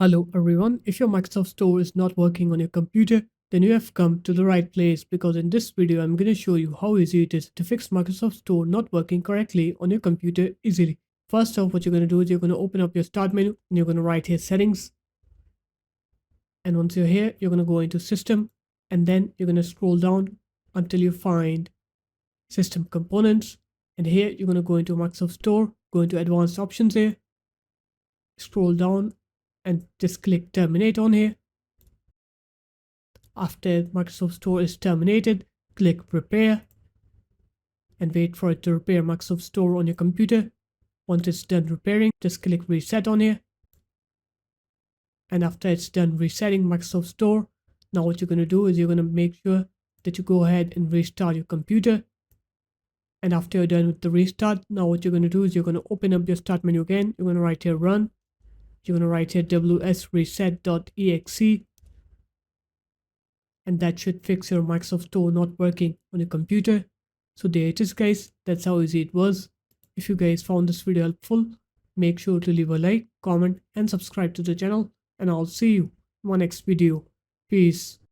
Hello everyone, if your Microsoft Store is not working on your computer, then you have come to the right place because in this video I'm going to show you how easy it is to fix Microsoft Store not working correctly on your computer easily. First off, what you're going to do is you're going to open up your start menu and you're going to write here settings. And once you're here, you're going to go into system and then you're going to scroll down until you find system components. And here you're going to go into Microsoft Store, go into advanced options here, scroll down and just click terminate on here. After Microsoft Store is terminated, click repair and wait for it to repair Microsoft Store on your computer. Once it's done repairing, just click reset on here. And after it's done resetting Microsoft Store, now what you're going to do is you're going to make sure that you go ahead and restart your computer. And after you're done with the restart, now what you're going to do is you're going to open up your start menu again. You're going to write here run. You're going to write here wsreset.exe. And that should fix your Microsoft Store not working on your computer. So there it is guys, that's how easy it was. If you guys found this video helpful, make sure to leave a like, comment and subscribe to the channel, and I'll see you in my next video. Peace.